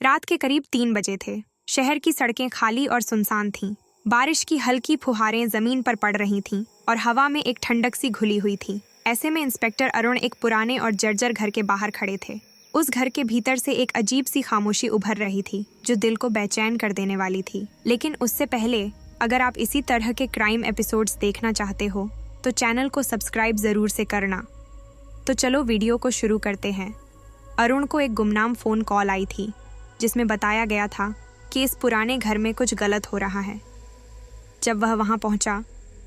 रात के करीब 3 बजे थे। शहर की सड़कें खाली और सुनसान थीं। बारिश की हल्की फुहारें जमीन पर पड़ रही थीं और हवा में एक ठंडक सी घुली हुई थी। ऐसे में इंस्पेक्टर अरुण एक पुराने और जर्जर घर के बाहर खड़े थे। उस घर के भीतर से एक अजीब सी खामोशी उभर रही थी जो दिल को बेचैन कर देने वाली थी। लेकिन उससे पहले, अगर आप इसी तरह के क्राइम एपिसोड्स देखना चाहते हो तो चैनल को सब्सक्राइब ज़रूर से करना। तो चलो वीडियो को शुरू करते हैं। अरुण को एक गुमनाम फ़ोन कॉल आई थी जिसमें बताया गया था कि इस पुराने घर में कुछ गलत हो रहा है। जब वह वहां पहुंचा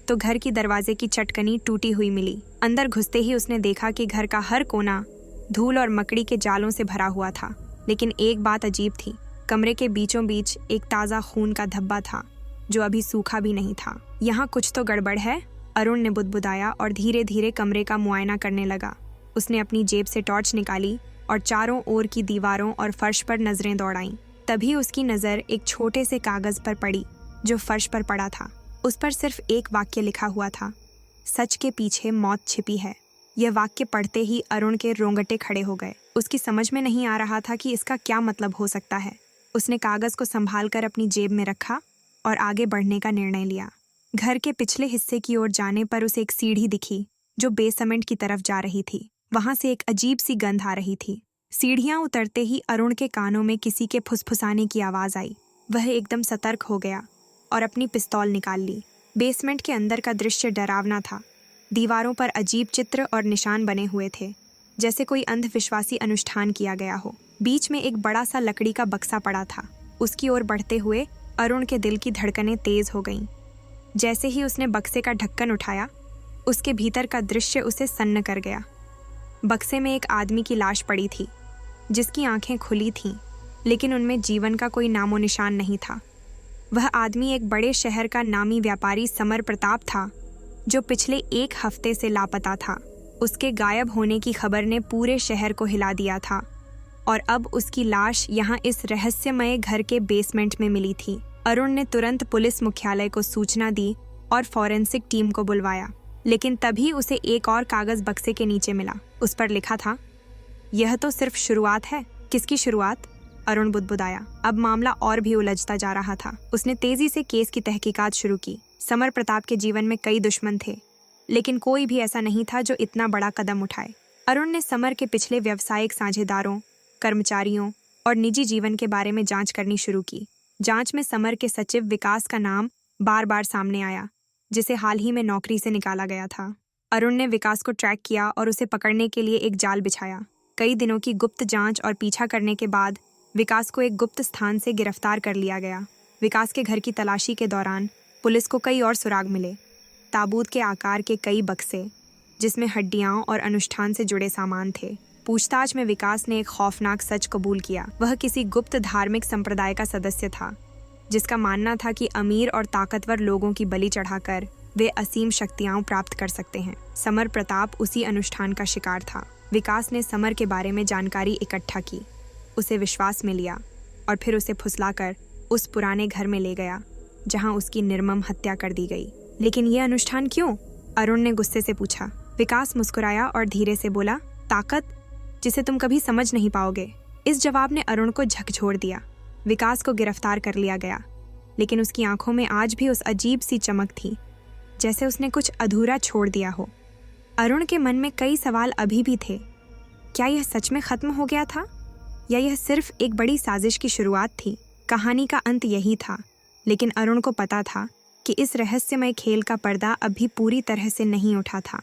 तो घर की दरवाजे की चटकनी टूटी हुई मिली। अंदर घुसते ही उसने देखा कि घर का हर कोना धूल और मकड़ी के जालों से भरा हुआ था। लेकिन एक बात अजीब थी, कमरे के बीचों बीच एक ताज़ा खून का धब्बा था जो अभी सूखा भी नहीं था। यहाँ कुछ तो गड़बड़ है, अरुण ने बुदबुदाया और धीरे धीरे कमरे का मुआयना करने लगा। उसने अपनी जेब से टॉर्च निकाली और चारों ओर की दीवारों और फर्श पर नजरें दौड़ाईं। तभी उसकी नज़र एक छोटे से कागज पर पड़ी जो फर्श पर पड़ा था। उस पर सिर्फ एक वाक्य लिखा हुआ था, सच के पीछे मौत छिपी है। यह वाक्य पढ़ते ही अरुण के रोंगटे खड़े हो गए। उसकी समझ में नहीं आ रहा था कि इसका क्या मतलब हो सकता है। उसने कागज को संभालकर अपनी जेब में रखा और आगे बढ़ने का निर्णय लिया। घर के पिछले हिस्से की ओर जाने पर उसे एक सीढ़ी दिखी जो बेसमेंट की तरफ जा रही थी। वहां से एक अजीब सी गंध आ रही थी। सीढ़ियां उतरते ही अरुण के कानों में किसी के फुसफुसाने की आवाज आई। वह एकदम सतर्क हो गया और अपनी पिस्तौल निकाल ली। बेसमेंट के अंदर का दृश्य डरावना था। दीवारों पर अजीब चित्र और निशान बने हुए थे, जैसे कोई अंधविश्वासी अनुष्ठान किया गया हो। बीच में एक बड़ा सा लकड़ी का बक्सा पड़ा था। उसकी ओर बढ़ते हुए अरुण के दिल की धड़कनें तेज हो गईं। जैसे ही उसने बक्से का ढक्कन उठाया, उसके भीतर का दृश्य उसे सन्न कर गया। बक्से में एक आदमी की लाश पड़ी थी जिसकी आंखें खुली थीं, लेकिन उनमें जीवन का कोई नामो निशान नहीं था। वह आदमी एक बड़े शहर का नामी व्यापारी समर प्रताप था जो पिछले 1 हफ्ते से लापता था। उसके गायब होने की खबर ने पूरे शहर को हिला दिया था और अब उसकी लाश यहाँ इस रहस्यमय घर के बेसमेंट में मिली थी। अरुण ने तुरंत पुलिस मुख्यालय को सूचना दी और फॉरेंसिक टीम को बुलवाया। लेकिन तभी उसे एक और कागज बक्से के नीचे मिला। उस पर लिखा था, यह तो सिर्फ शुरुआत है। किसकी शुरुआत? अरुण बुदबुदाया। अब मामला और भी उलझता जा रहा था। उसने तेजी से केस की तहकीकात शुरू की। समर प्रताप के जीवन में कई दुश्मन थे, लेकिन कोई भी ऐसा नहीं था जो इतना बड़ा कदम उठाए। अरुण ने समर के पिछले व्यावसायिक साझेदारों, कर्मचारियों और निजी जीवन के बारे में जांच करनी शुरू की। जांच में समर के सचिव विकास का नाम बार बार सामने आया, जिसे हाल ही में नौकरी से निकाला गया था। अरुण ने विकास को ट्रैक किया और उसे पकड़ने के लिए एक जाल बिछाया। कई दिनों की गुप्त जांच और पीछा करने के बाद विकास को एक गुप्त स्थान से गिरफ्तार कर लिया गया। विकास के घर की तलाशी के दौरान पुलिस को कई और सुराग मिले। ताबूत के आकार के कई बक्से जिसमें हड्डियां और अनुष्ठान से जुड़े सामान थे। पूछताछ में विकास ने एक खौफनाक सच कबूल किया। वह किसी गुप्त धार्मिक संप्रदाय का सदस्य था जिसका मानना था कि अमीर और ताकतवर लोगों की बलि चढ़ाकर वे असीम शक्तियां प्राप्त कर सकते हैं। समर प्रताप उसी अनुष्ठान का शिकार था। विकास ने समर के बारे में जानकारी इकट्ठा की, उसे विश्वास में लिया और फिर उसे फुसलाकर उस पुराने घर में ले गया जहां उसकी निर्मम हत्या कर दी गई। लेकिन यह अनुष्ठान क्यों? अरुण ने गुस्से से पूछा। विकास मुस्कुराया और धीरे से बोला, ताकत जिसे तुम कभी समझ नहीं पाओगे। इस जवाब ने अरुण को झकझोर दिया। विकास को गिरफ्तार कर लिया गया, लेकिन उसकी आंखों में आज भी उस अजीब सी चमक थी, जैसे उसने कुछ अधूरा छोड़ दिया हो। अरुण के मन में कई सवाल अभी भी थे। क्या यह सच में खत्म हो गया था या यह सिर्फ एक बड़ी साजिश की शुरुआत थी? कहानी का अंत यही था, लेकिन अरुण को पता था कि इस रहस्यमय खेल का पर्दा अभी पूरी तरह से नहीं उठा था।